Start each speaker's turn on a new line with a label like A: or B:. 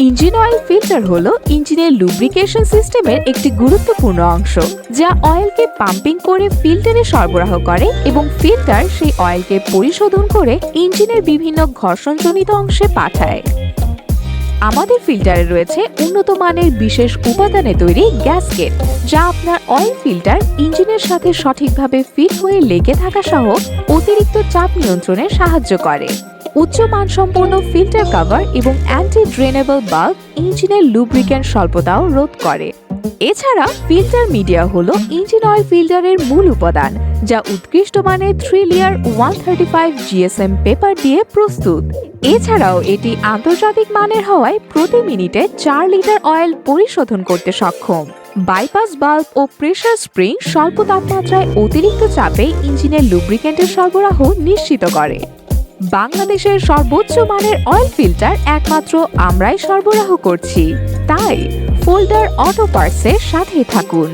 A: Engine oil filter হলো ইঞ্জিনের lubrication সিস্টেমের একটি গুরুত্বপূর্ণ অংশ, যা অয়েলকে পাম্পিং করে ফিল্টারে সরবরাহ করে এবং ফিল্টার সেই অয়েলকে পরিশোধন করে ইঞ্জিনের বিভিন্ন ঘর্ষণজনিত অংশে পাঠায়। আমাদের ফিল্টারে রয়েছে উন্নত মানের বিশেষ উপাদানে তৈরি গ্যাসকেট, যা আপনার অয়েল ফিল্টার ইঞ্জিনের সাথে সঠিকভাবে ফিট হয়ে লেগে থাকা সহ অতিরিক্ত চাপ নিয়ন্ত্রণে সাহায্য করে। উচ্চ মানসম্পন্ন ফিল্টার কভার এবং অ্যান্টি ড্রেনেবল বাল্ব ইঞ্জিনের লুব্রিক্যান্ট স্বল্পতাও রোধ করে। এছাড়া ফিল্টার মিডিয়া হলো ইঞ্জিন অয়েল ফিল্টারের মূল উপাদান, যা উৎকৃষ্ট মানের 3 লেয়ার 135 GSM পেপার দিয়ে প্রস্তুত। এছাড়াও এটি আন্তর্জাতিক মানের হওয়ায় প্রতি মিনিটে 4 লিটার অয়েল পরিশোধন করতে সক্ষম। বাইপাস বাল্ব ও প্রেসার স্প্রিং স্বল্প তাপমাত্রায় অতিরিক্ত চাপে ইঞ্জিনের লুব্রিক্যান্টের সরবরাহ নিশ্চিত করে। বাংলাদেশের সর্বোচ্চ মানের অয়েল ফিল্টার একমাত্র আমরাই সরবরাহ করছি, তাই ফোল্ডার অটো পার্টসের সাথে থাকুন।